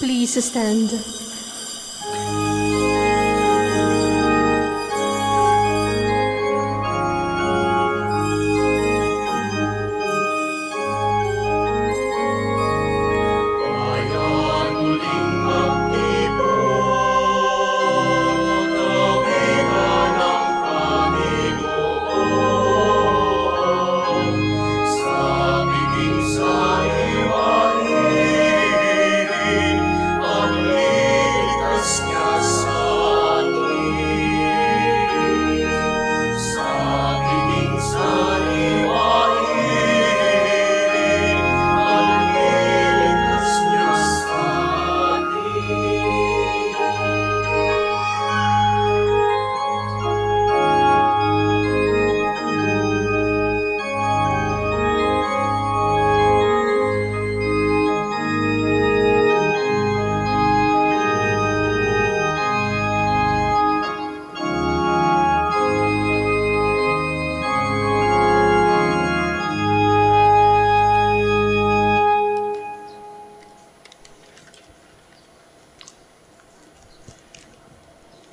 Please stand.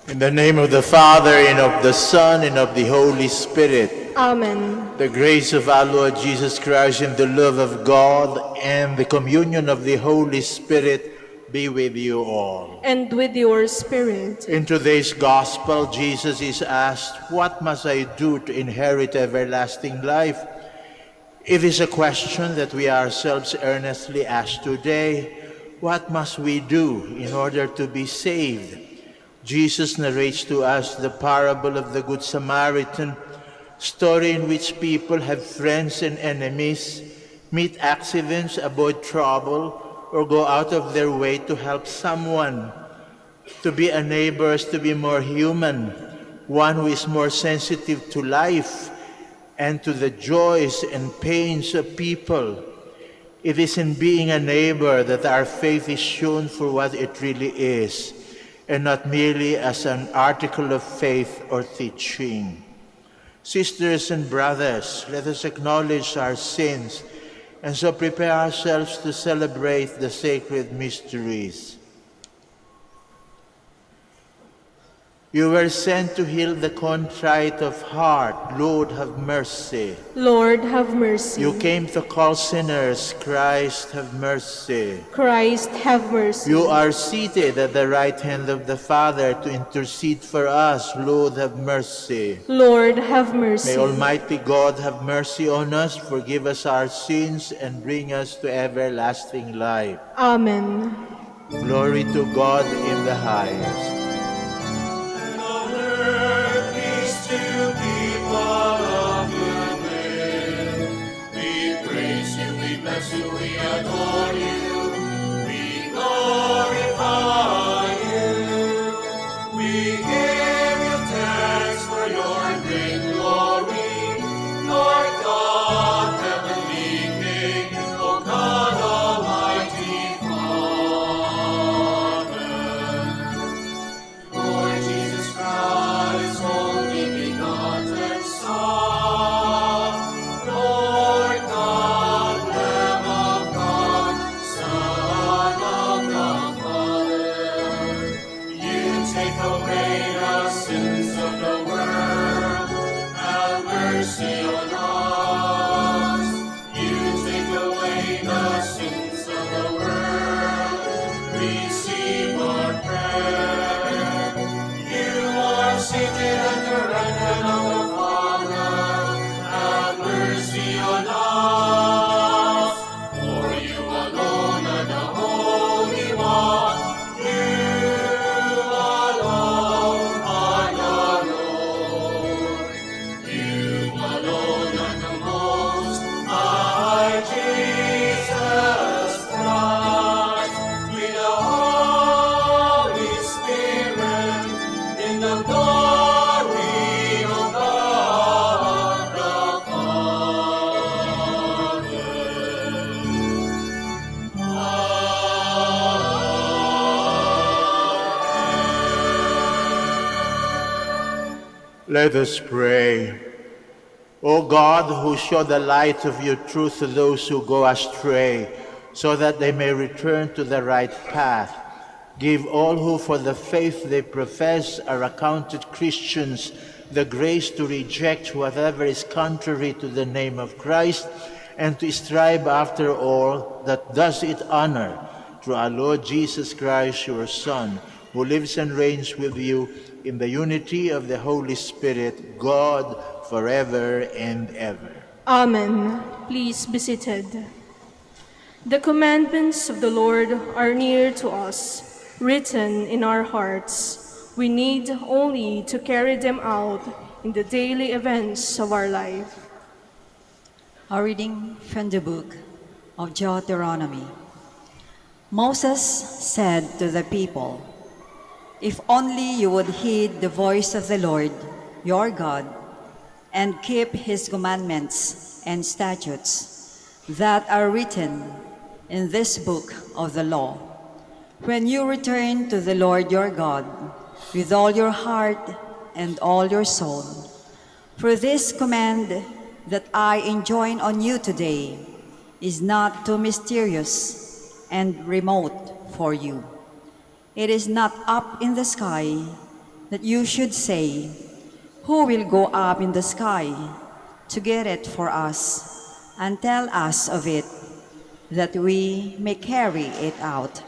In the name of the Father, and of the Son, and of the Holy Spirit. Amen. The grace of our Lord Jesus Christ, and the love of God, and the communion of the Holy Spirit be with you all. And with your spirit. In today's Gospel, Jesus is asked, "What must I do to inherit everlasting life?" It is a question that we ourselves earnestly ask today. What must we do in order to be saved? Jesus narrates to us the parable of the Good Samaritan, story in which people have friends and enemies, meet accidents, avoid trouble, or go out of their way to help someone. To be a neighbor is to be more human, one who is more sensitive to life and to the joys and pains of people. It is in being a neighbor that our faith is shown for what it really is, and not merely as an article of faith or teaching. Sisters and brothers, let us acknowledge our sins and so prepare ourselves to celebrate the sacred mysteries. You were sent to heal the contrite of heart. Lord, have mercy. Lord, have mercy. You came to call sinners. Christ, have mercy. Christ, have mercy. You are seated at the right hand of the Father to intercede for us. Lord, have mercy. Lord, have mercy. May Almighty God have mercy on us, forgive us our sins, and bring us to everlasting life. Amen. Glory to God in the highest. We adore you, we glorify you, we give you thanks for your great glory, Lord God, heavenly King, O God, Almighty Father. Lord Jesus Christ, only begotten Son, Lord God, Lamb of God, Son of the Father, you take away the sins of the world, have mercy on us. You take away the sins of the world, receive our prayer. You are seated at the right hand of the Father, have mercy on us. For you alone are the Holy One, you alone are the Lord. You alone are the Most High, Jesus Christ, with the Holy Spirit, in the glory of God the Father. Let us pray. O God, who show the light of your truth to those who go astray, so that they may return to the right path, Give all who for the faith they profess are accounted Christians the grace to reject whatever is contrary to the name of Christ and to strive after all that does it honor through our Lord Jesus Christ, your Son, who lives and reigns with you in the unity of the Holy Spirit, God, forever and ever. Amen. Please be seated. The commandments of the Lord are near to us, written in our hearts. We need only to carry them out in the daily events of our life. A reading from the book of Deuteronomy. Moses said to the people, "If only you would heed the voice of the Lord, your God, and keep his commandments and statutes that are written in this book of the law. When you return to the Lord your God with all your heart and all your soul, for this command that I enjoin on you today is not too mysterious and remote for you. It is not up in the sky that you should say, 'Who will go up in the sky to get it for us and tell us of it, that we may carry it out?'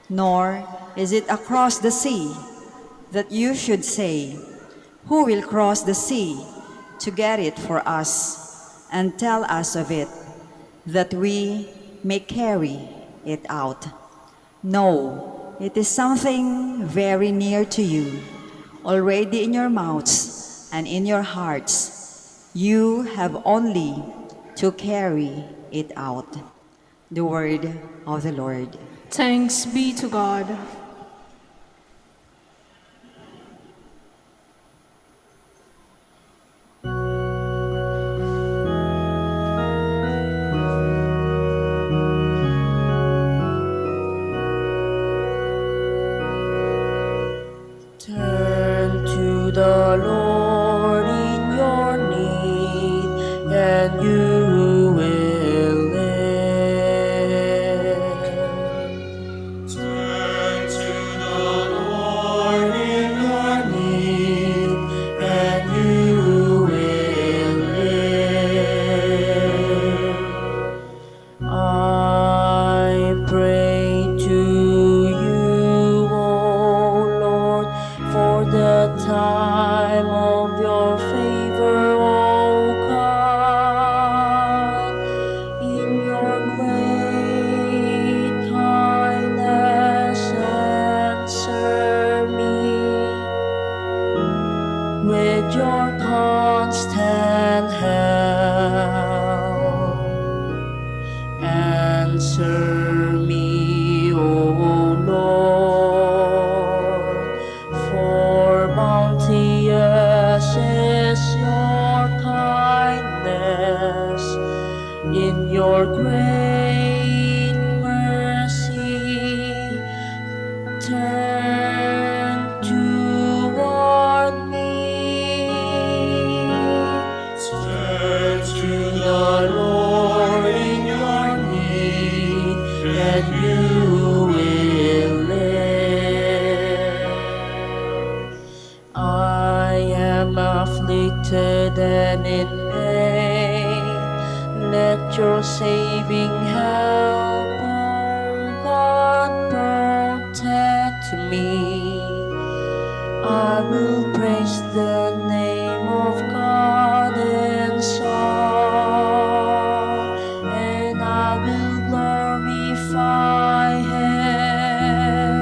Nor is it across the sea that you should say, 'Who will cross the sea to get it for us and tell us of it, that we may carry it out?' No, it is something very near to you, already in your mouths and in your hearts. You have only to carry it out." The word of the Lord. Thanks be to God. Turn to the Lord in your need, and you will live. Turn to the Lord in your need, and you will live. I pray to you, O Lord, for the time of your favor, O God. In your great kindness, answer me with your constant help. Answer me, O Lord, for bounteous is your kindness. In your great mercy, turn toward me. Turn to the Lord in your need, and you will live. I am afflicted and in pain. Let your saving help, O God, protect me. I will praise the name of God in song, and I will glorify him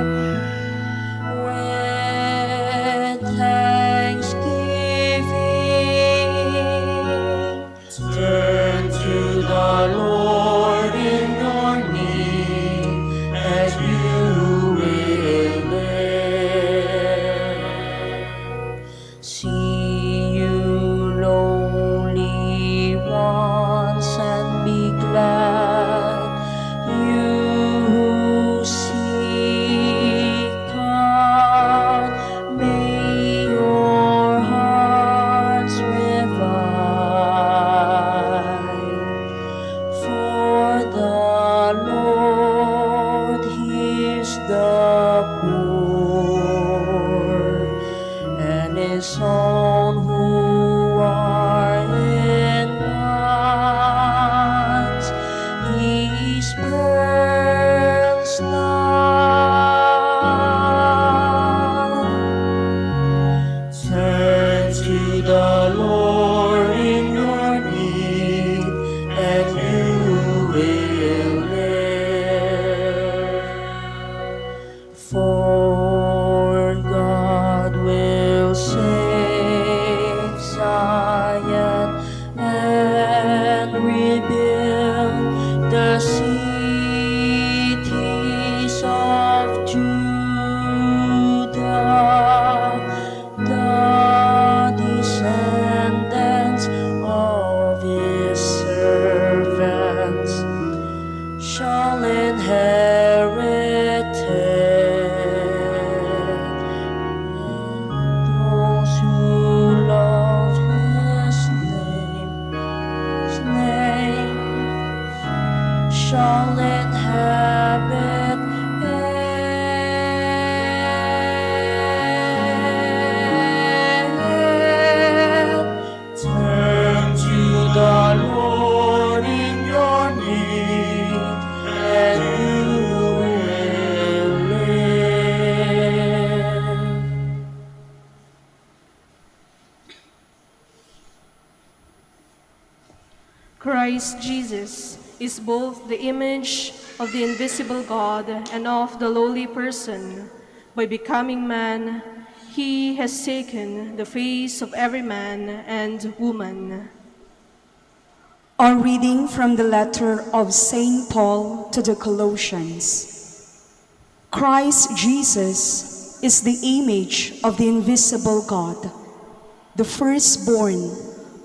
with thanksgiving. Turn to the Lord in your need, and you will live. See you lonely ones and be glad, you who the cities of Judah, the descendants of his servants shall inherit it. Those who love his name shall inhabit it. Turn to the Lord in your need, and you will live. Christ Jesus is both the image of the invisible God and of the lowly person. By becoming man, he has taken the face of every man and woman. A reading from the letter of St. Paul to the Colossians. Christ Jesus is the image of the invisible God, the firstborn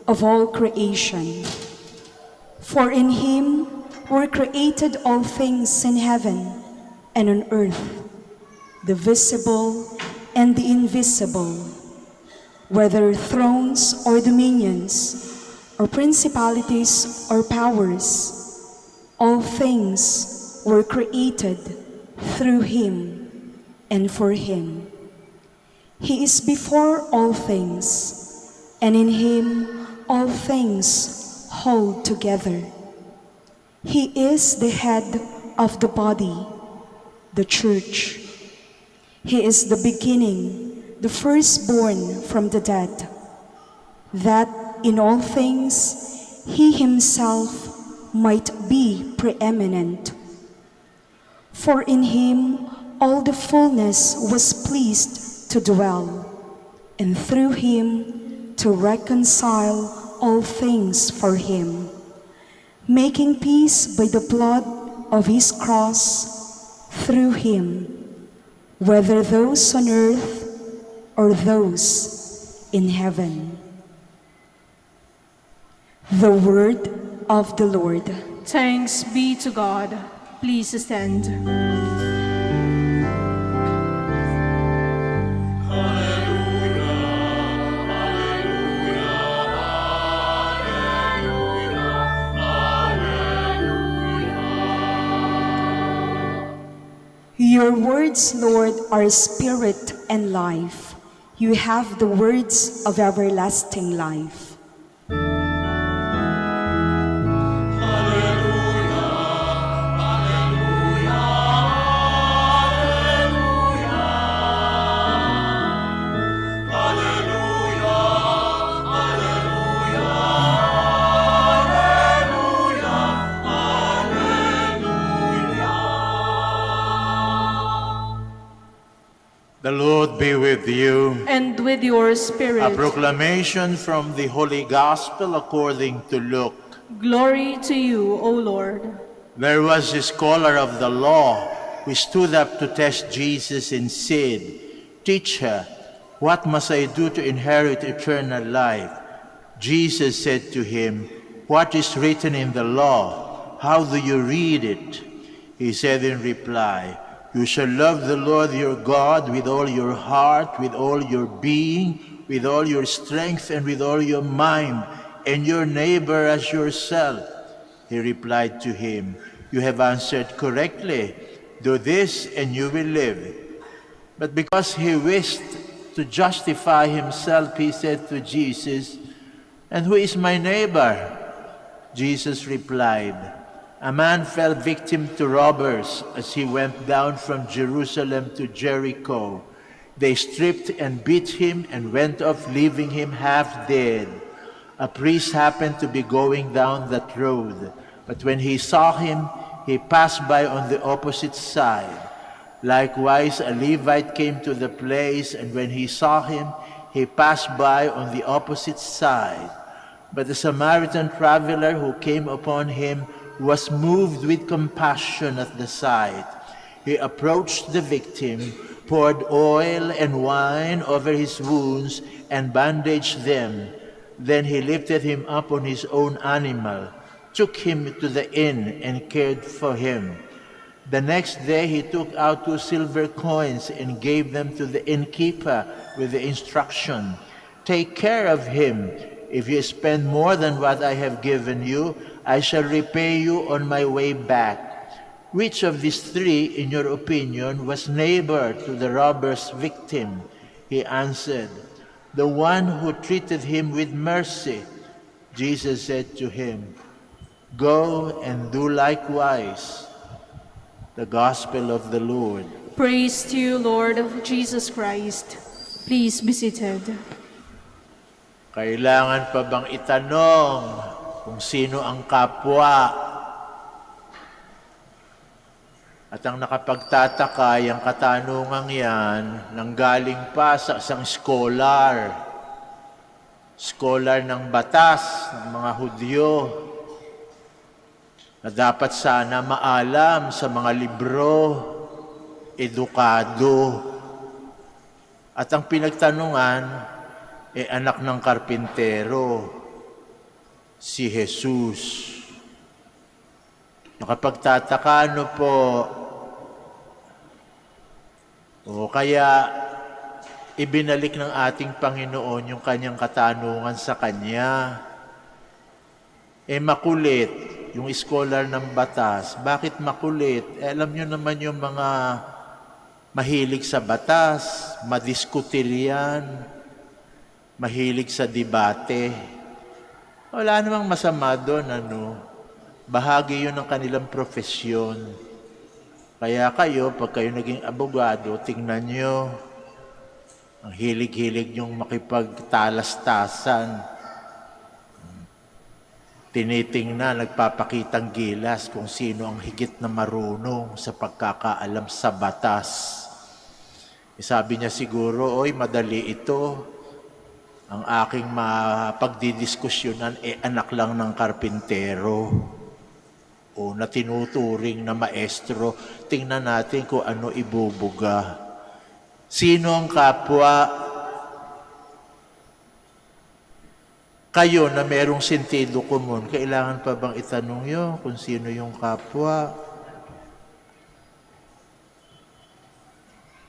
of all creation. For in him were created all things in heaven and on earth, the visible and the invisible, whether thrones or dominions, or principalities or powers. All things were created through him and for him. He is before all things, and in him all things hold together. He is the head of the body, the church. He is the beginning, the firstborn from the dead, that in all things he himself might be preeminent. For in him all the fullness was pleased to dwell, and through him to reconcile all things for him, making peace by the blood of his cross, through him, whether those on earth or those in heaven. The word of the Lord. Thanks be to God. Please stand. Your words, Lord, are spirit and life. You have the words of everlasting life. The Lord be with you. And with your A spirit. proclamation from the Holy Gospel according to Luke. Glory to you, O Lord. There was a scholar of the law who stood up to test Jesus and said, "Teacher, what must I do to inherit eternal life?" Jesus said to him, "What is written in the law? How do you read it?" He said in reply, "You shall love the Lord your God with all your heart, with all your being, with all your strength, and with all your mind, and your neighbor as yourself." He replied to him, "You have answered correctly. Do this and you will live." But because he wished to justify himself, he said to Jesus, "And who is my neighbor?" Jesus replied, "A man fell victim to robbers as he went down from Jerusalem to Jericho. They stripped and beat him and went off, leaving him half dead. A priest happened to be going down that road, but when he saw him, he passed by on the opposite side. Likewise, a Levite came to the place, and when he saw him, he passed by on the opposite side. But the Samaritan traveler who came upon him was moved with compassion at the sight. He approached the victim, poured oil and wine over his wounds, and bandaged them. Then he lifted him up on his own animal, took him to the inn, and cared for him. The next day he took out 2 silver coins and gave them to the innkeeper with the instruction, "Take care of him. If you spend more than what I have given you, I shall repay you on my way back." Which of these 3, in your opinion, was neighbor to the robber's victim? He answered, "The one who treated him with mercy." Jesus said to him, "Go and do likewise." The Gospel of the Lord. Praise to you, Lord Jesus Christ. Please be seated. Kailangan pa bang itanong kung sino ang kapwa? At ang nakapagtataka, yung katanungang yan, nanggaling pa sa isang scholar ng batas ng mga Hudyo, na dapat sana maalam sa mga libro, edukado. At ang pinagtanungan, anak ng karpintero, si Jesus. Nakapagtataka, ano po? O kaya ibinalik ng ating Panginoon yung kanyang katanungan sa kanya. Makulit, yung scholar ng batas. Bakit makulit? Alam nyo naman yung mga mahilig sa batas, madiskutir yan, mahilig sa debate. Wala namang masama doon, bahagi yun ng kanilang profesyon. Kaya kayo, pag kayo naging abogado, tingnan nyo, ang hilig-hilig nyong makipagtalastasan. Tinitingnan, nagpapakitang gilas kung sino ang higit na marunong sa pagkakaalam sa batas. Sabi niya siguro, "Oy, madali ito. Ang aking mapagdidiskusyonan anak lang ng karpintero o na tinuturing na maestro. Tingnan natin kung ano ibubuga." Sino ang kapwa? Kayo na merong sentido komun, kailangan pa bang itanong nyo kung sino yung kapwa?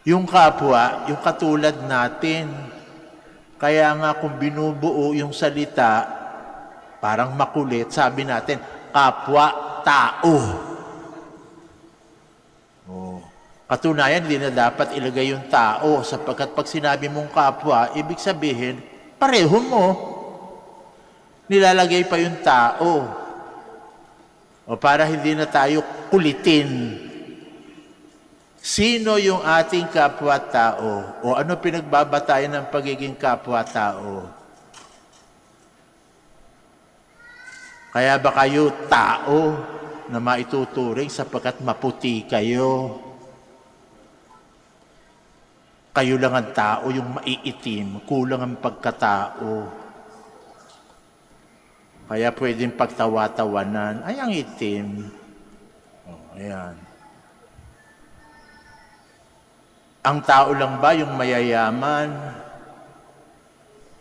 Yung kapwa, yung katulad natin. Kaya nga kung binubuo yung salita, parang makulit, sabi natin, kapwa-tao. Katunayan, hindi na dapat ilagay yung tao, sapagkat pag sinabi mong kapwa, ibig sabihin, pareho mo. Nilalagay pa yung tao. O para hindi na tayo kulitin. Sino yung ating kapwa-tao? O ano pinagbabatayan ng pagiging kapwa-tao? Kaya ba kayo tao na maituturing sapagkat maputi kayo? Kayo lang ang tao, yung maiitim, kulang ang pagkatao. Kaya pwedeng pagtawa-tawanan, ay ang itim. Ayan. Ang tao lang ba yung mayayaman?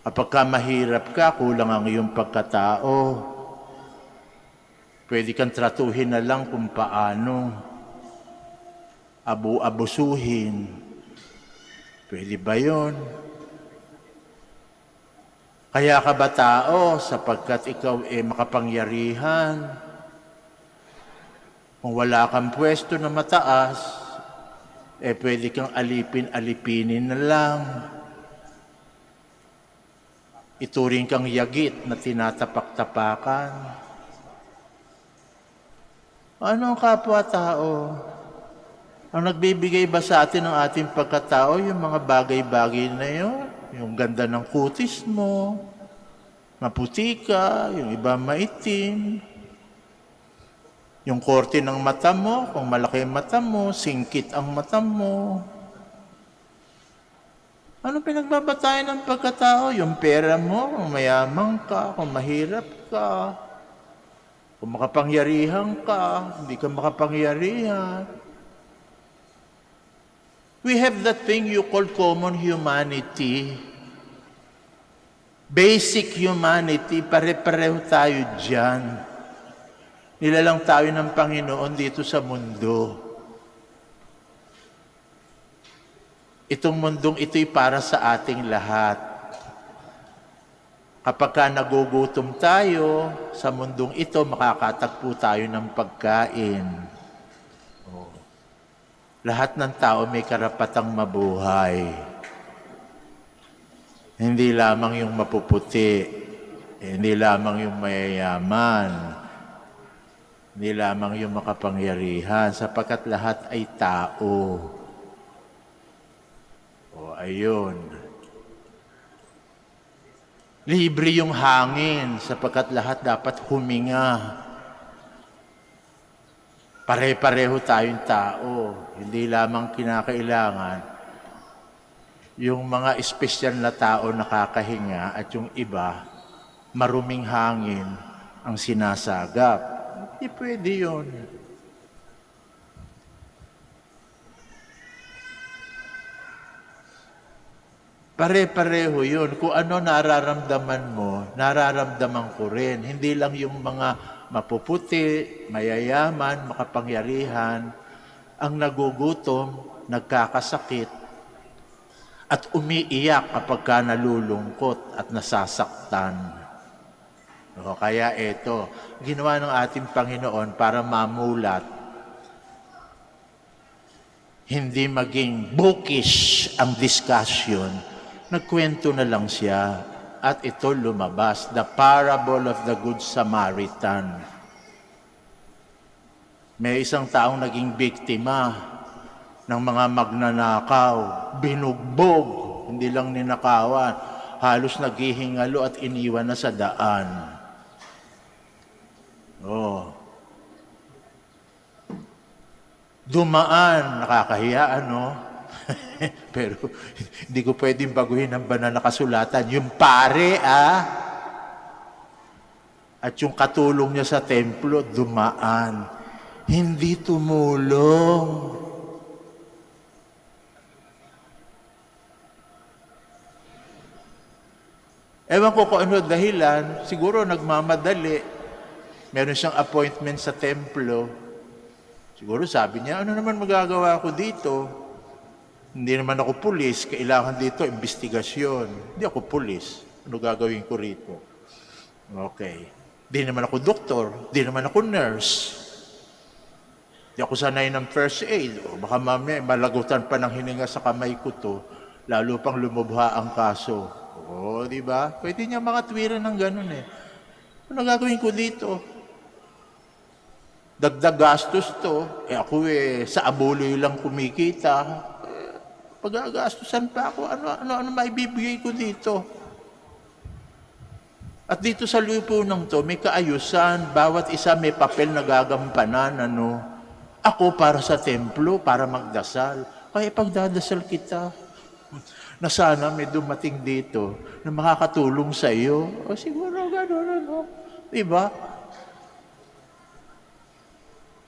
Kapag ka mahirap ka, kulang ang iyong pagkatao. Pwede kang tratuhin na lang kung paano. Abu-abusuhin. Pwede ba yun? Kaya ka ba tao sapagkat ikaw makapangyarihan? Kung wala kang pwesto na mataas, pwede kang alipin-alipinin na lang. Ituring kang yagit na tinatapak-tapakan. Ano ang kapwa-tao? Ang nagbibigay ba sa atin ng ating pagkatao, yung mga bagay-bagay na yun? Yung ganda ng kutis mo, maputi ka, yung iba maitim. Yung korte ng mata mo, kung malaki ang mata mo, singkit ang mata mo. Ano pinagbabatayan ng pagkatao? Yung pera mo, kung mayaman ka, kung mahirap ka. Kung makapangyarihan ka, hindi ka makapangyarihan. We have that thing you call common humanity. Basic humanity, pare-pareho tayo dyan. Nilalang tayo ng Panginoon dito sa mundo. Itong mundong ito'y para sa ating lahat. Kapag ka nagugutom tayo, sa mundong ito, makakatagpo tayo ng pagkain. Oh. Lahat ng tao may karapatang mabuhay. Hindi lamang yung mapuputi, hindi lamang yung mayayaman, hindi lamang yung makapangyarihan, sapagkat lahat ay tao. O, ayun. Libre yung hangin, sapagkat lahat dapat huminga. Pare-pareho tayong tao. Hindi lamang kinakailangan yung mga espesyal na tao nakakahinga at yung iba, maruming hangin ang sinasagap. Hindi pwede yun. Pare-pareho yun. Kung ano nararamdaman mo, nararamdaman ko rin. Hindi lang yung mga mapuputi, mayayaman, makapangyarihan, ang nagugutom, nagkakasakit, at umiiyak kapag ka nalulungkot at nasasaktan. O, kaya ito, ginawa ng ating Panginoon para mamulat, hindi maging bookish ang discussion, nagkwento na lang siya at ito lumabas, the parable of the Good Samaritan. May isang taong naging biktima ng mga magnanakaw, binugbog, hindi lang ninakawan, halos naghihingalo at iniwan na sa daan. Oh. Dumaan, nakakahiya, ano? Pero hindi ko pwedeng baguhin ang banal na kasulatan. Yung pare, at yung katulong niya sa templo, dumaan. Hindi tumulong. Ewan ko kung ano dahilan, siguro nagmamadali. Meron siyang appointment sa templo. Siguro sabi niya, ano naman magagawa ko dito? Hindi naman ako pulis, kailangan dito investigasyon. Hindi ako pulis. Ano gagawin ko rito? Okay. Hindi naman ako doktor, hindi naman ako nurse. Hindi ako sanay ng first aid. O baka mamaya malagutan pa ng hininga sa kamay ko to, lalo pang lumubha ang kaso. Oo, di ba? Pwede niya makatwiran ng ganun eh. Ano gagawin ko dito? Dagdag gastos to. Ako sa abuloy lang kumikita. Pag-agastusan pa ako, ano maibibigay ko dito? At dito sa lipunan to, may kaayusan. Bawat isa may papel na gagampanan, ano. Ako para sa templo, para magdasal. Kaya pagdadasal kita, na sana may dumating dito na makakatulong sa iyo. O siguro gano'n, ano. Diba?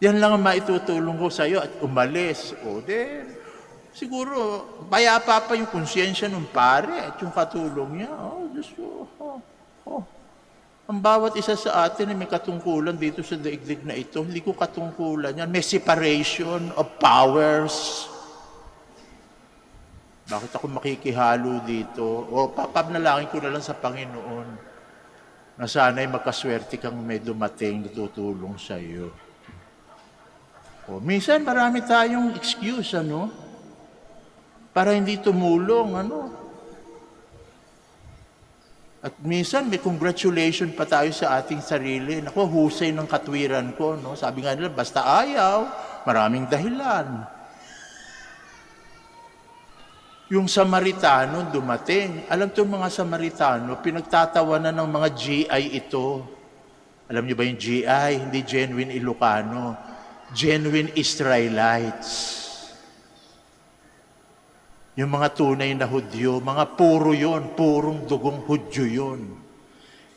Yan lang ang maitutulong ko sa iyo at umalis. O then, siguro, payapa pa yung konsyensya ng pare at yung katulong niya. Diyos ko. Ang bawat isa sa atin ay may katungkulan dito sa daigdig na ito. Hindi ko katungkulan yan. May separation of powers. Bakit ako makikihalo dito? O papabnalangin ko na lang sa Panginoon na sana'y magkaswerte kang may dumating na tutulong sa iyo. O minsan marami tayong excuse, ano? Para hindi tumulong, ano? At minsan may congratulation pa tayo sa ating sarili. Naku, husay ng katwiran ko, no? Sabi nga nila, basta ayaw, maraming dahilan. Yung Samaritano dumating. Alam itong mga Samaritano, pinagtatawanan ng mga GI ito. Alam niyo ba yung GI? Hindi genuine Ilocano. Genuine Israelites. Yung mga tunay na Hudyo, mga puro yon, purong dugong Hudyo yon.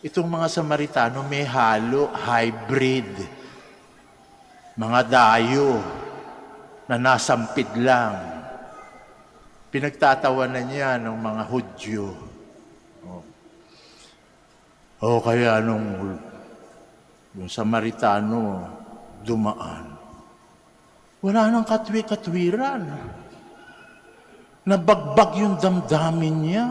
Itong mga Samaritano may halo, hybrid. Mga dayo na nasampid lang. Pinagtatawanan niya ng mga Hudyo. Kaya nung yung Samaritano dumaan, wala nang katwi-katwiran. Nabagbag yung damdamin niya.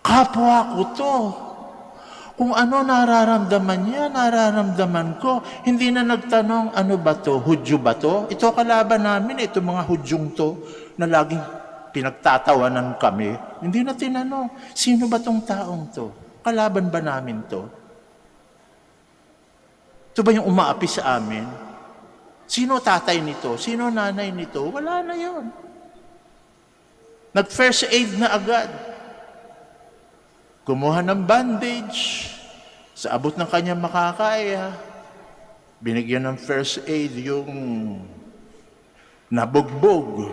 Kapwa ko to. Kung ano nararamdaman niya, nararamdaman ko. Hindi na nagtanong, ano ba to? Hudyo ba to? Ito kalaban namin, ito mga Hudyong to, na laging pinagtatawanan kami. Hindi na tinanong, sino ba tong taong to? Kalaban ba namin to? Ito ba yung umaapi sa amin? Sino tatay nito? Sino nanay nito? Wala na yon. Nag-first aid na agad. Kumuha ng bandage. Sa abot ng kanyang makakaya. Binigyan ng first aid yung nabugbog.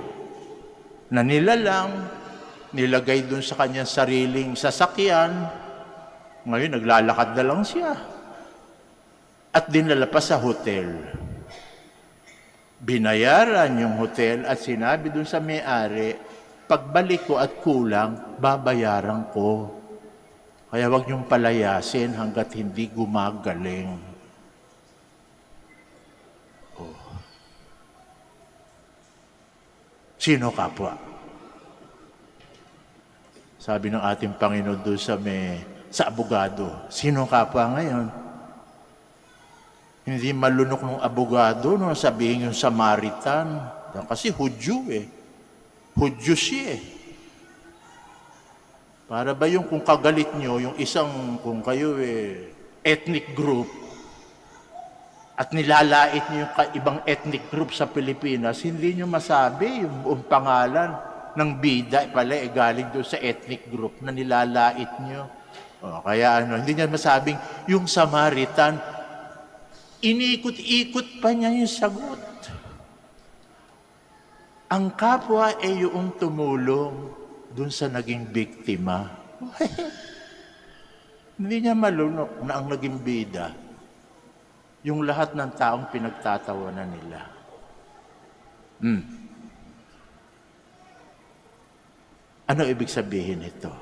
Na nilalang. Nilagay dun sa kanyang sariling sasakyan. Ngayon, naglalakad na lang siya. At dinala pa sa hotel. Binayaran yung hotel at sinabi dun sa may-ari, pagbalik ko at kulang, babayaran ko. Kaya wag niyong palayasin hanggat hindi gumagaling. Sino kapwa? Sabi ng ating Panginoon doon sa abogado, sino kapwa ngayon? Hindi malunok ng abogado, no? Sabihin yung Samaritan. Kasi Hudyo eh. Hudyo siya eh. Para ba yung kung kagalit nyo, yung isang, kung kayo ethnic group, at nilalait nyo yung ibang ethnic group sa Pilipinas, hindi nyo masabi yung pangalan ng bida pala galing doon sa ethnic group na nilalait nyo. Kaya hindi nyo masabing yung Samaritan, inikot-ikot pa niya yung sagot. Ang kapwa ay yung tumulong dun sa naging biktima. Hindi niya malunok na ang naging bida, yung lahat ng taong pinagtatawanan nila. Ano ibig sabihin ito?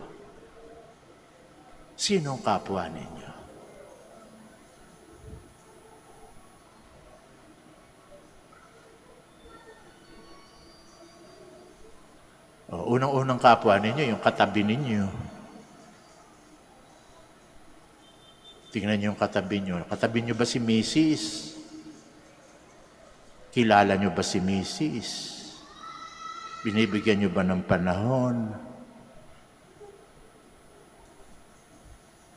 Sinong kapwa ninyo? Unang-unang kapwa ninyo, yung katabi ninyo. Tingnan niyo yung katabi niyo. Katabi niyo ba si Mrs.? Kilala niyo ba si Mrs.? Binibigyan niyo ba ng panahon?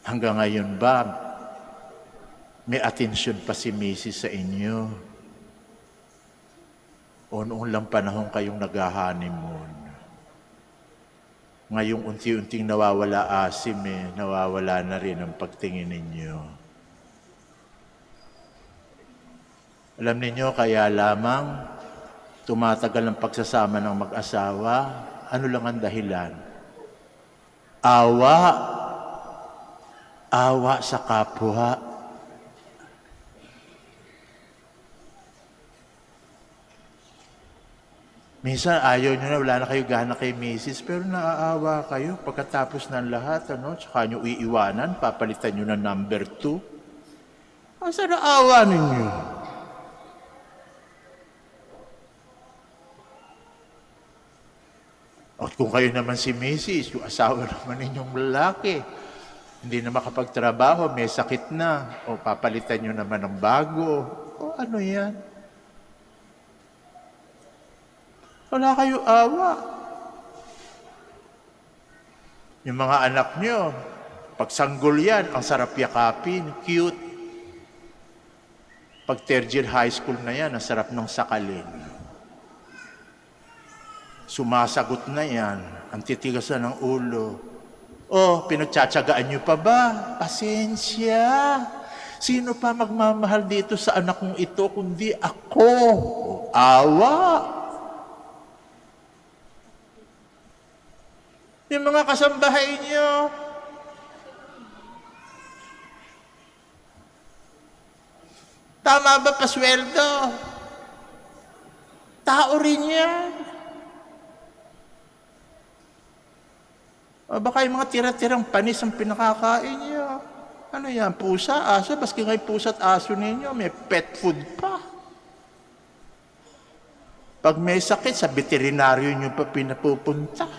Hanggang ngayon ba, may atensyon pa si Mrs. sa inyo? O noong lang panahon kayong nag-honeymoon? Ngayong unti-unting nawawala asim nawawala na rin ang pagtingin ninyo. Alam ninyo, kaya lamang tumatagal ang pagsasama ng mag-asawa, ano lang ang dahilan? Awa sa kapwa. Minsan ayaw nyo na, wala na kayo gana kay Mrs. Pero naaawa kayo pagkatapos ng lahat, tsaka nyo iiwanan, papalitan nyo na number 2. Asa na awa ninyo? At kung kayo naman si Mrs., yung asawa naman ninyong lalaki, hindi na makapagtrabaho, may sakit na, o papalitan nyo naman ng bago, o ano yan? Wala kayo awa. Yung mga anak nyo, pag sanggol yan, ang sarap yakapin, cute. Pag third year high school na yan, ang sarap ng sakalin. Sumasagot na yan, ang titigas na ng ulo. Pinagtsatsagaan nyo pa ba? Pasensya. Sino pa magmamahal dito sa anak kong ito kundi ako? Awa. Yung mga kasambahay nyo, Tama ba pasweldo? Tao rin yan. O baka yung mga tira-tirang panis ang pinakakain niyo. Ano yan, pusa, aso? Baski nga'y pusa at aso ninyo, may pet food pa. Pag may sakit, sa veterinaryo nyo pa pinapupunta.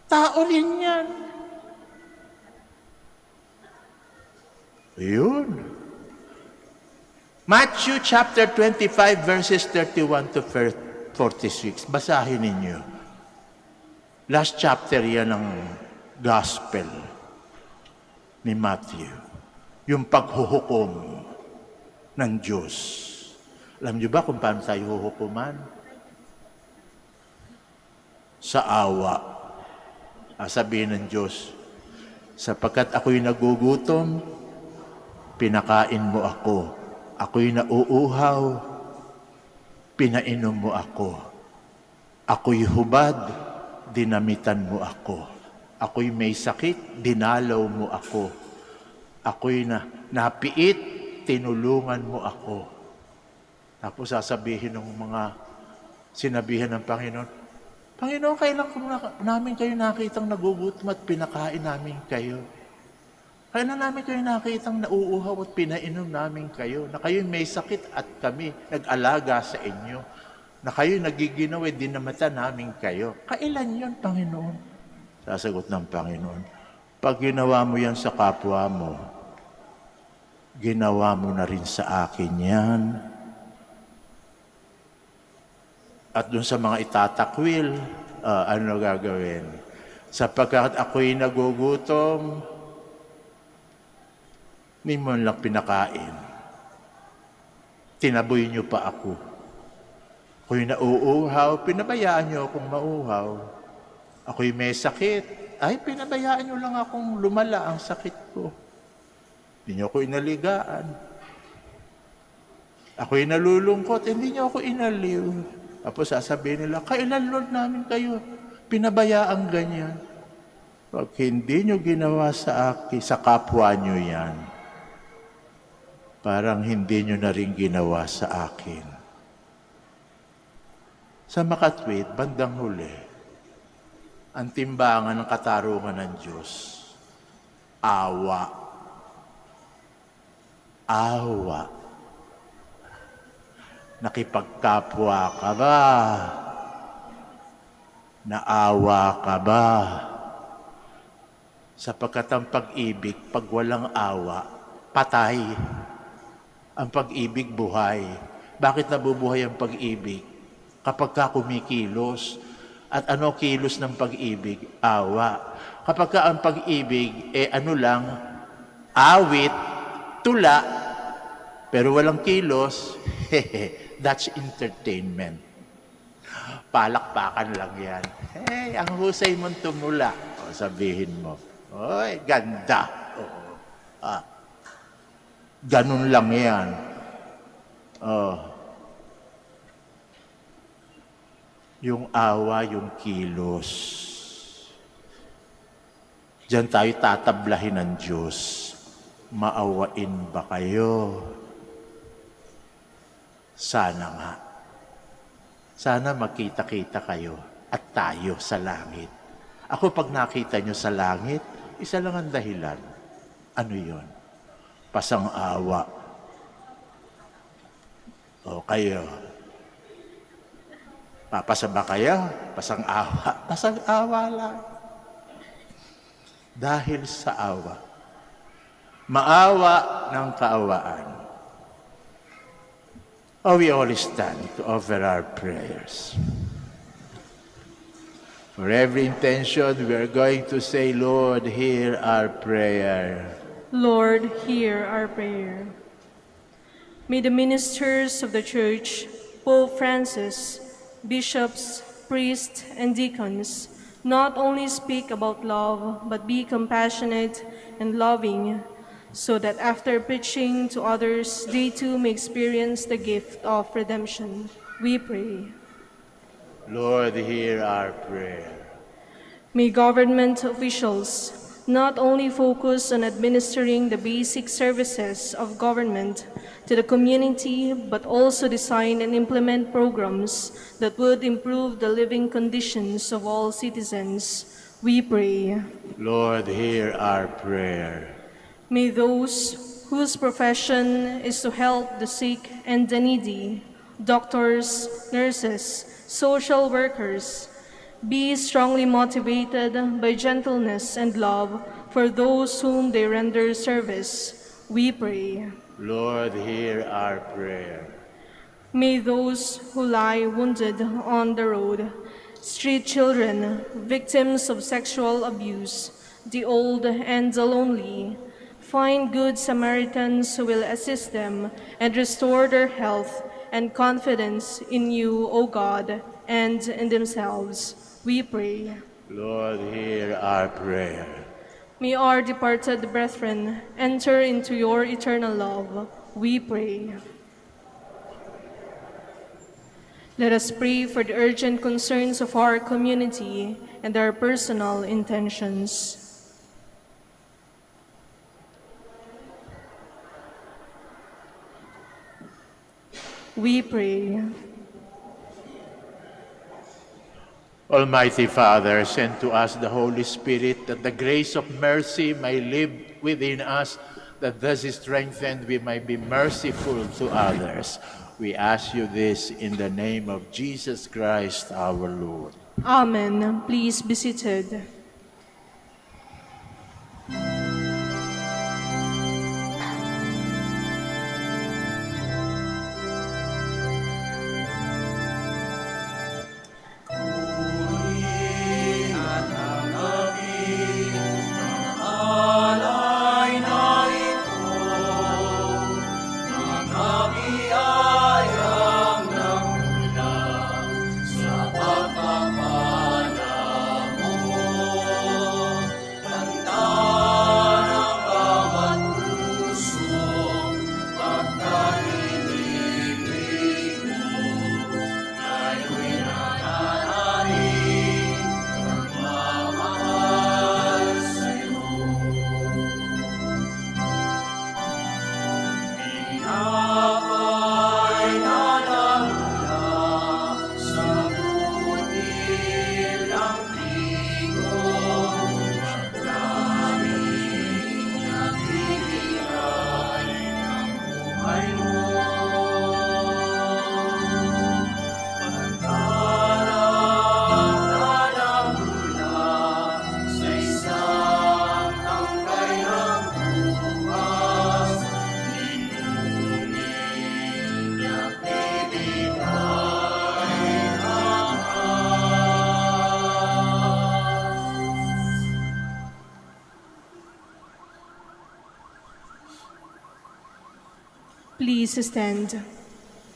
Tao rin yan. Ayun. Matthew chapter 25 verses 31 to 46. Basahin ninyo. Last chapter yan ng Gospel ni Matthew. Yung paghuhukom ng Diyos. Alam niyo ba kung paano tayo huhukuman? Sa awa. Sabihin ng Diyos, sapagkat ako'y nagugutom, pinakain mo ako. Ako'y nauuhaw, pinainom mo ako. Ako'y hubad, dinamitan mo ako. Ako'y may sakit, dinalaw mo ako. Ako'y napiit, tinulungan mo ako. Tapos sasabihin ng mga sinabihan ng Panginoon, Panginoon, kailan namin kayo nakitang nagugutom at pinakain namin kayo? Kailan namin kayo nakitang nauuhaw at pinainom namin kayo? Na kayo'y may sakit at kami nag-alaga sa inyo. Na kayo'y nagiginaw at dinamatan namin kayo. Kailan yun, Panginoon? Sasagot ng Panginoon, pag ginawa mo yan sa kapwa mo, ginawa mo na rin sa akin yan. At dun sa mga itatakwil, ano gagawin? Sapagkat ako'y nagugutom, ni mo lang pinakain. Tinaboy niyo pa ako. Ako'y nauuhaw, pinabayaan niyo akong mauhaw. Ako'y may sakit, ay pinabayaan niyo lang akong lumala ang sakit ko. Hindi niyo ako inaligaan. Ako'y nalulungkot, hindi niyo ako inaliw. Tapos sasabihin nila, kailan Lord namin kayo pinabayaan ganyan? Pag hindi nyo ginawa sa akin, sa kapwa nyo yan, parang hindi nyo na rin ginawa sa akin. Sa makatwid, bandang huli, ang timbangan ng katarungan ng Diyos, awa. Awa. Nakipagkapwa ka ba? Naawa ka ba? Sapagkat ang pag-ibig, pag walang awa, patay. Ang pag-ibig, buhay. Bakit nabubuhay ang pag-ibig? Kapag ka kumikilos. At ano kilos ng pag-ibig? Awa. Kapag ka ang pag-ibig, ano lang, awit, tula, pero walang kilos, that's entertainment. Palakpakan lang yan. Hey, ang husay mong tumula. O, sabihin mo, oy, ganda. Oo. Ganun lang yan. Yung awa, yung kilos. Diyan tayo tatablahin ng Diyos. Maawain ba kayo? Sana nga. Sana makita-kita kayo at tayo sa langit. Ako pag nakita nyo sa langit, isa lang ang dahilan. Ano yon? Pasang-awa. O kayo, papasa ba kayo? Pasang-awa. Pasang-awa lang. Dahil sa awa. Maawa ng kaawaan. We all stand to offer our prayers. For every intention, we are going to say, Lord, hear our prayer. Lord, hear our prayer. May the ministers of the Church, Pope Francis, bishops, priests, and deacons not only speak about love, but be compassionate and loving, so that after preaching to others, they too may experience the gift of redemption. We pray. Lord, hear our prayer. May government officials, not only focus on administering the basic services of government to the community, but also design and implement programs that would improve the living conditions of all citizens. We pray. Lord, hear our prayer. May those whose profession is to help the sick and the needy, doctors, nurses, social workers, be strongly motivated by gentleness and love for those whom they render service. We pray. Lord, hear our prayer. May those who lie wounded on the road, street children, victims of sexual abuse, the old and the lonely, find good Samaritans who will assist them and restore their health and confidence in you, O God, and in themselves. We pray. Lord, hear our prayer. May our departed brethren enter into your eternal love. We pray. Let us pray for the urgent concerns of our community and our personal intentions. We pray. Almighty Father, send to us the Holy Spirit, that the grace of mercy may live within us, that thus strengthened we may be merciful to others. We ask you this in the name of Jesus Christ our Lord. Amen. Please be seated. Please stand.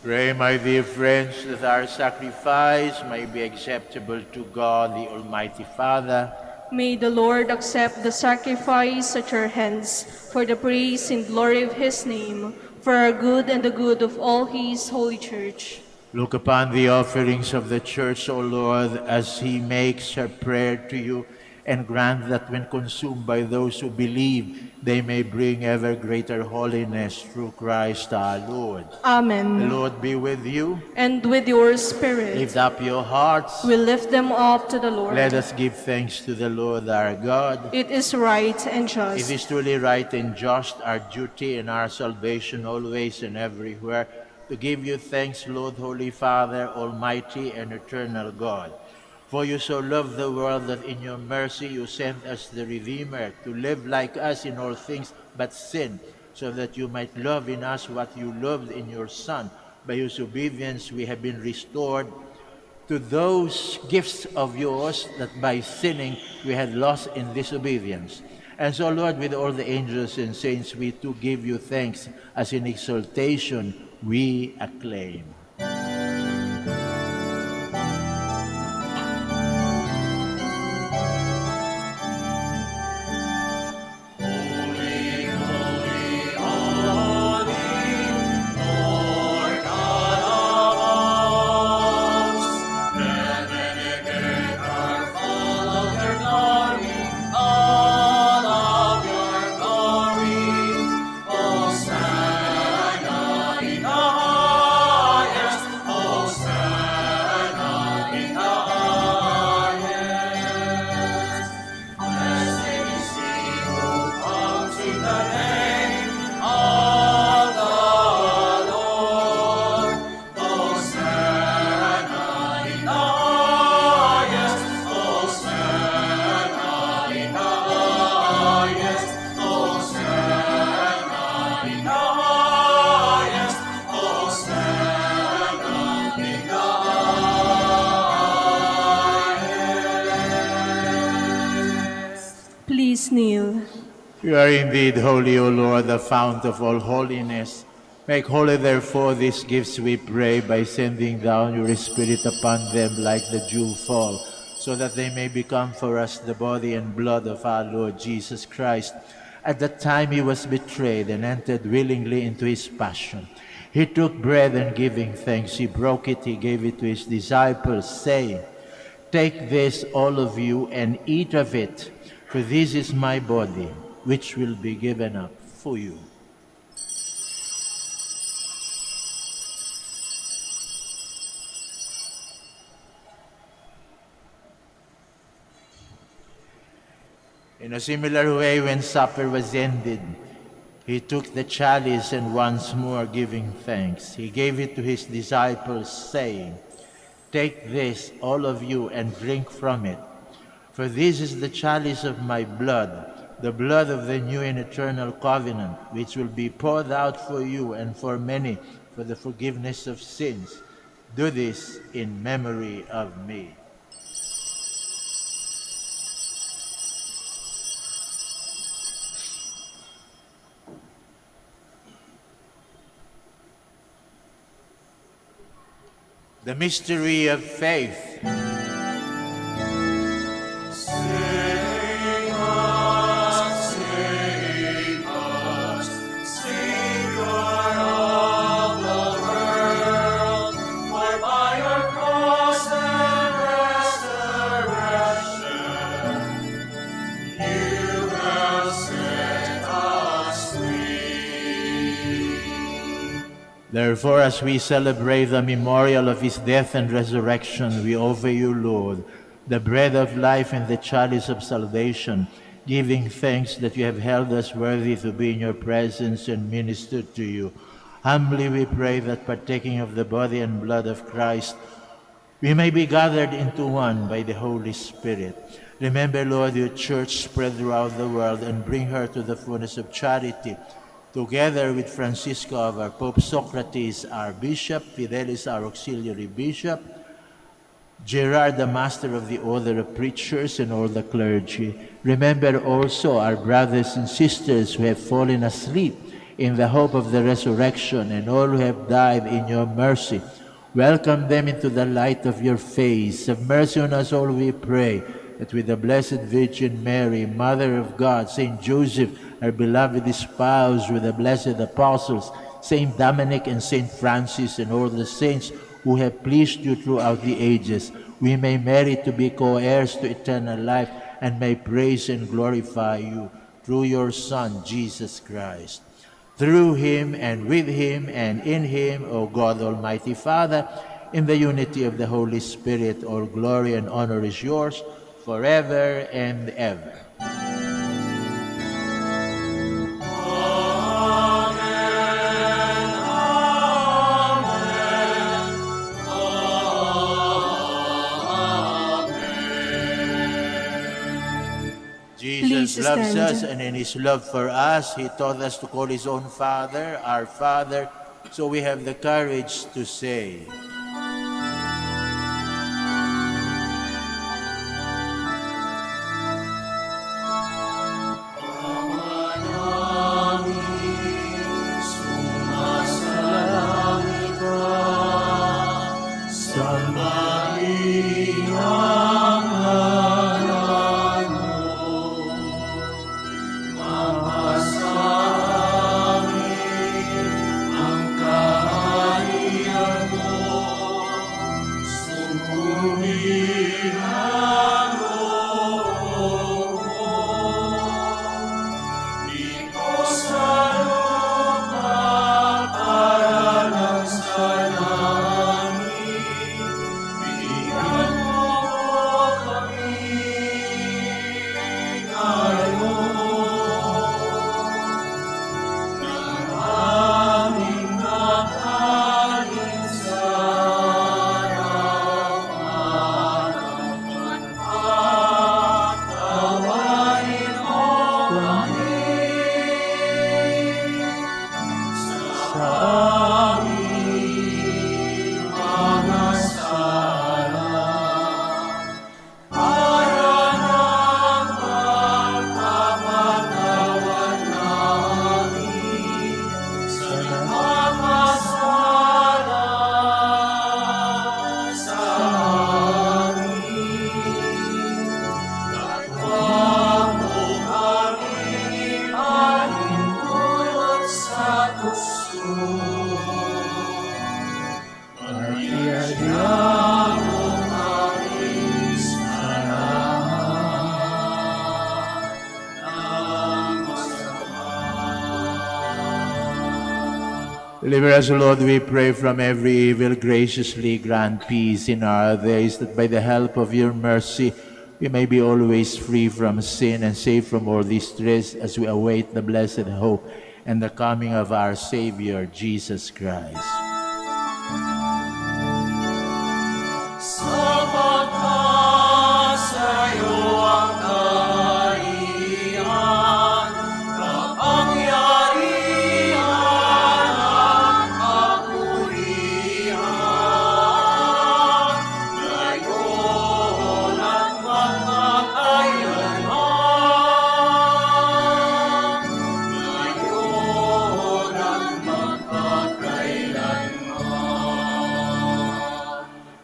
Pray, my dear friends, that our sacrifice may be acceptable to God, the Almighty Father. May the Lord accept the sacrifice at your hands for the praise and glory of his name, for our good and the good of all his holy church. Look upon the offerings of the Church, O Lord, as he makes her prayer to you, and grant that when consumed by those who believe, they may bring ever greater holiness through Christ our Lord. Amen. The Lord be with you. And with your spirit, Lift up your hearts. we lift them up to the Lord. Let us give thanks to the Lord our God. It is right and just. It is truly right and just, our duty and our salvation always and everywhere, to give you thanks, Lord, Holy Father, Almighty and eternal God. For you so loved the world that in your mercy you sent us the Redeemer to live like us in all things but sin, so that you might love in us what you loved in your Son. By whose obedience we have been restored to those gifts of yours that by sinning we had lost in disobedience. And so, Lord, with all the angels and saints, we too give you thanks, as in exaltation we acclaim. You are indeed holy, O Lord, the fount of all holiness. Make holy, therefore, these gifts, we pray, by sending down your Spirit upon them like the dew fall, so that they may become for us the body and blood of our Lord Jesus Christ. At the time he was betrayed and entered willingly into his passion, he took bread and giving thanks, he broke it, he gave it to his disciples, saying, "Take this, all of you, and eat of it, for this is my body, which will be given up for you." In a similar way, when supper was ended, he took the chalice and once more giving thanks, he gave it to his disciples, saying, "Take this, all of you, and drink from it. For this is the chalice of my blood, the blood of the new and eternal covenant, which will be poured out for you and for many for the forgiveness of sins. Do this in memory of me." The mystery of faith. Save us, Savior of the world, for by your cross and resurrection, you have set us free. Therefore, as we celebrate the memorial of his death and resurrection, we offer you, Lord, the bread of life and the chalice of salvation, giving thanks that you have held us worthy to be in your presence and minister to you. Humbly we pray that, partaking of the body and blood of Christ, we may be gathered into one by the Holy Spirit. Remember, Lord, your church spread throughout the world and bring her to the fullness of charity, together with Francisco, our Pope, Socrates, our Bishop, Fidelis, our Auxiliary Bishop, Gerard, the Master of the Order of Preachers, and all the clergy. Remember also our brothers and sisters who have fallen asleep in the hope of the resurrection, and all who have died in your mercy. Welcome them into the light of your face. Have mercy on us all, we pray, that with the Blessed Virgin Mary, Mother of God, Saint Joseph, our beloved spouse, with the blessed apostles, Saint Dominic and Saint Francis, and all the saints who have pleased you throughout the ages, we may merit to be co-heirs to eternal life, and may praise and glorify you through your Son, Jesus Christ. Through him, and with him, and in him, O God, Almighty Father, in the unity of the Holy Spirit, all glory and honor is yours, forever and ever. Jesus Please loves stand. us, and in his love for us, he taught us to call his own Father, our Father, so we have the courage to say, Deliver us, O Lord, we pray, from every evil. Graciously grant peace in our days, that by the help of your mercy we may be always free from sin and safe from all distress, as we await the blessed hope and the coming of our Savior, Jesus Christ. Sapagkat sa'yo ang kaharian, kapangyarihan at kapurihan, ngayon at magpakailanman. Ngayon at magpakailanman.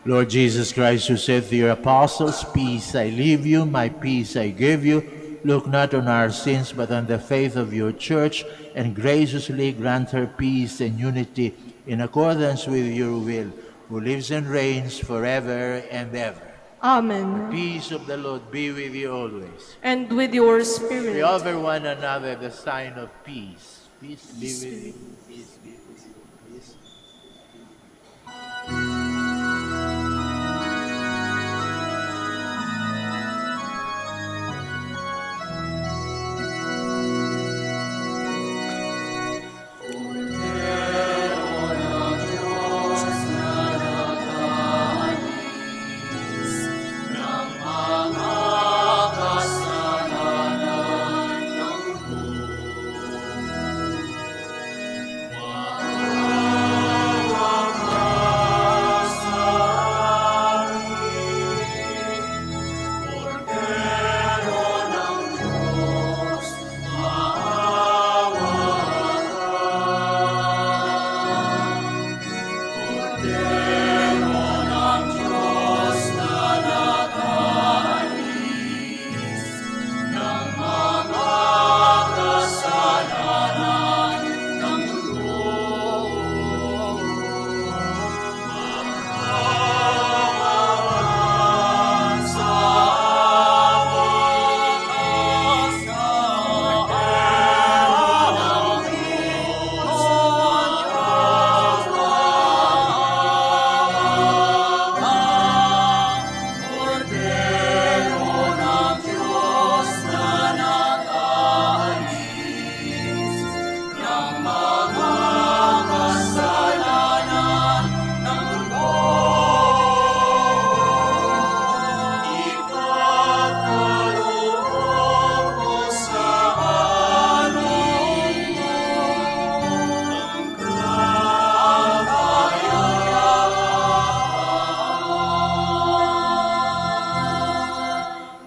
Lord Jesus Christ, who said to your apostles, "Peace I leave you, my peace I give you," look not on our sins, but on the faith of your church, and graciously grant her peace and unity in accordance with your will, who lives and reigns forever and ever. Amen. Peace of the Lord be with you always. And with your We spirit. offer one another the sign of peace. Peace be with you. Peace be with you. Peace.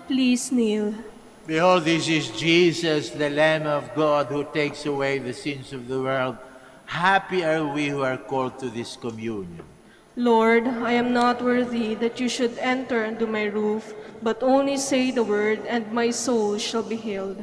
Please kneel. Behold, this is Jesus, the Lamb of God, who takes away the sins of the world. Happy are we who are called to this communion. Lord, I am not worthy that you should enter under my roof, but only say the word, and my soul shall be healed.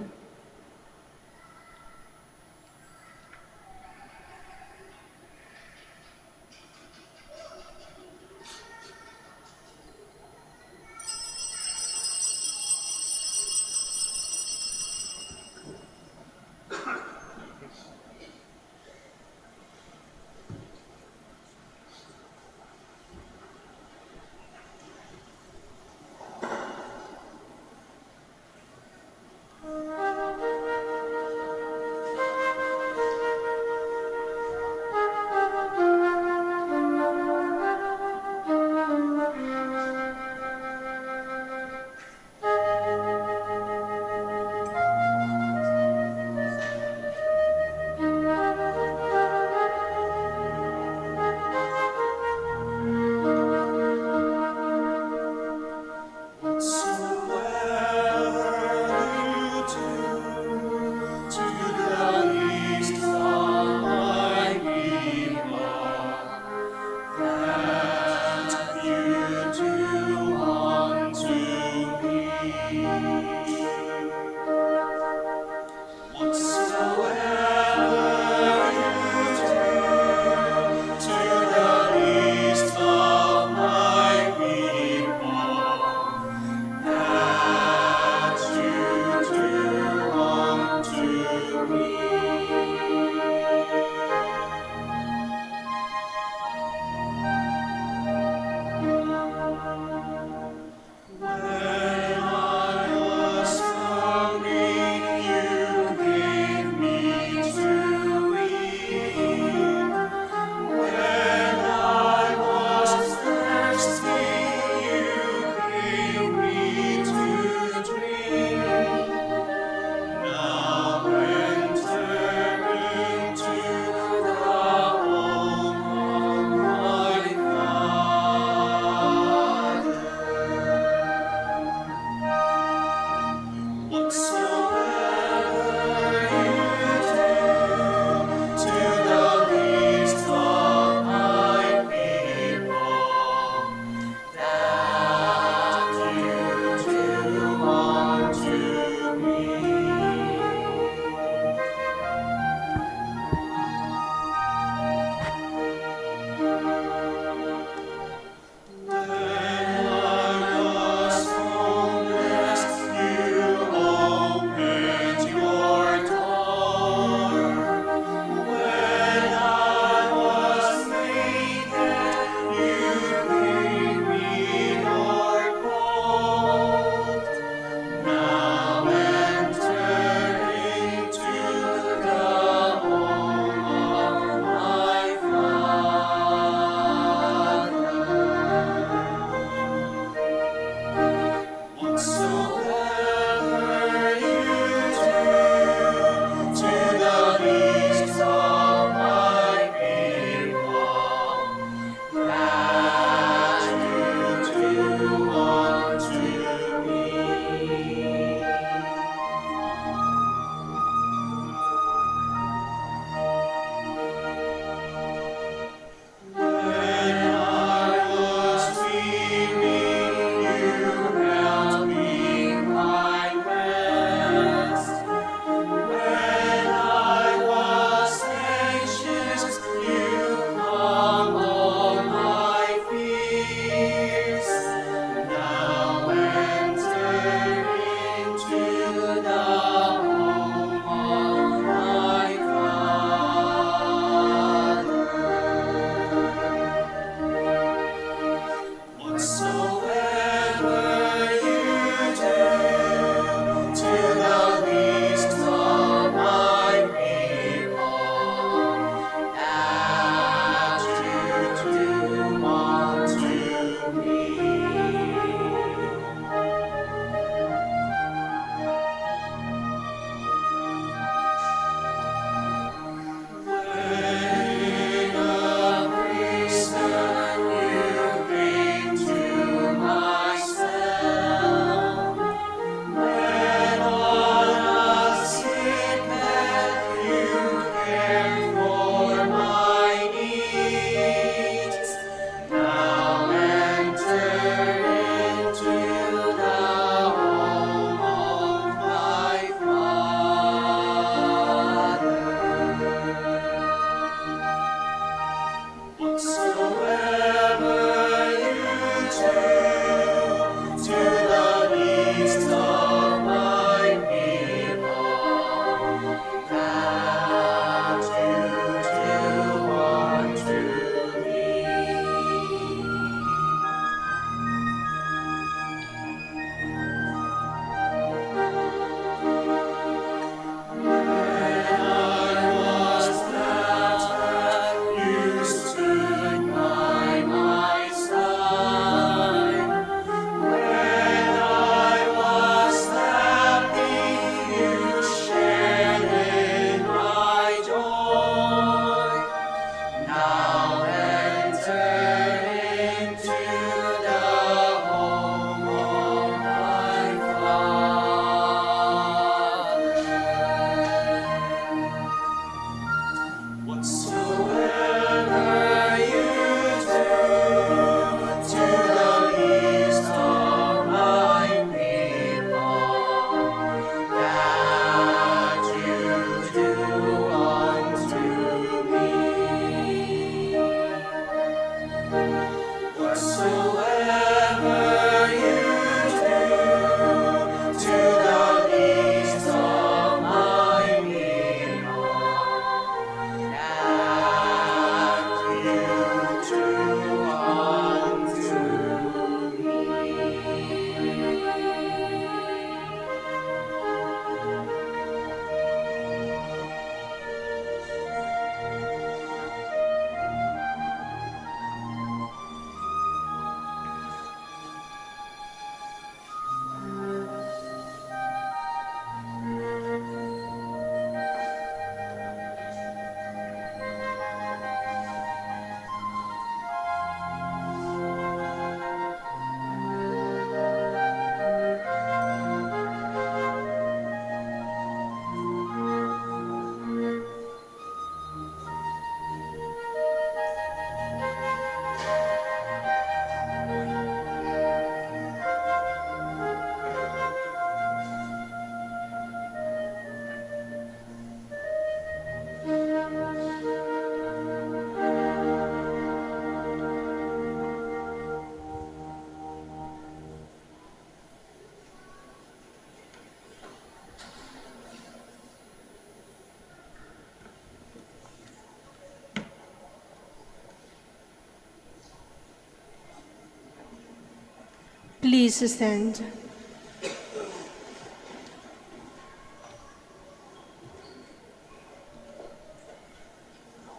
Please stand.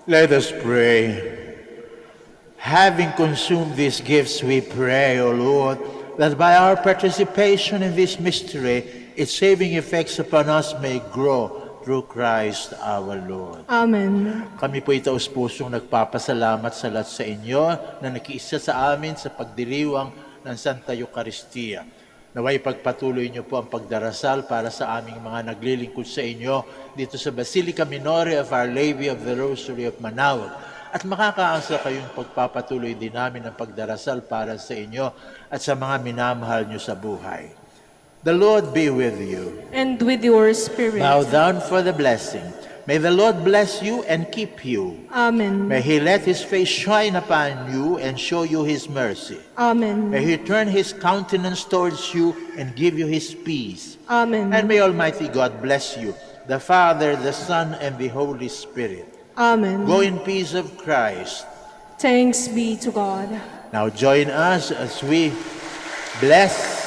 Let us pray. Having consumed these gifts, we pray, O Lord, that by our participation in this mystery, its saving effects upon us may grow through Christ our Lord. Amen. Kami po taus-pusong nagpapasalamat sa lahat sa inyo na nakiisa sa amin sa pagdiriwang ng Santa Eucharistia. Naway pagpatuloy niyo po ang pagdarasal para sa aming mga naglilingkod sa inyo dito sa Basilica Minore of Our Lady of the Rosary of Manaoag. At makakaasa kayong pagpapatuloy din namin ang pagdarasal para sa inyo at sa mga minamahal niyo sa buhay. The Lord be with you. And with your spirit. Bow down for the blessing. May the Lord bless you and keep you. Amen. May He let His face shine upon you and show you His mercy. Amen. May He turn His countenance towards you and give you His peace. Amen. And may Almighty God bless you, the Father, the Son, and the Holy Spirit. Amen. Go in peace of Christ. Thanks be to God. Now join us as we bless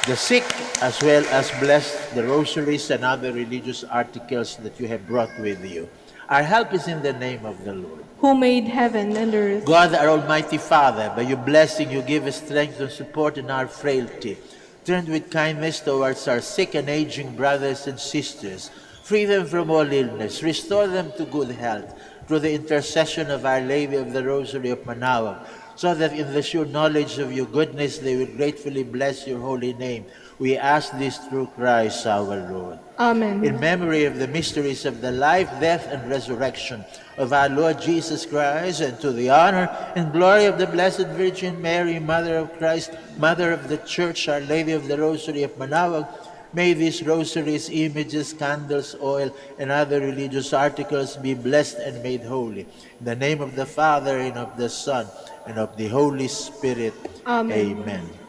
the sick as well as bless the rosaries and other religious articles that you have brought with you. Our help is in the name of the Lord. Who made heaven and earth. God, our Almighty Father, by your blessing you give us strength and support in our frailty. Turn with kindness towards our sick and aging brothers and sisters. Free them from all illness. Restore them to good health through the intercession of Our Lady of the Rosary of Manaoag, so that in the sure knowledge of your goodness they will gratefully bless your holy name. We ask this through Christ our Lord. Amen. In memory of the mysteries of the life, death, and resurrection of our Lord Jesus Christ, and to the honor and glory of the Blessed Virgin Mary, Mother of Christ, Mother of the Church, Our Lady of the Rosary of Manaoag, may these rosaries, images, candles, oil, and other religious articles be blessed and made holy. In the name of the Father, and of the Son, and of the Holy Spirit. Amen. Amen.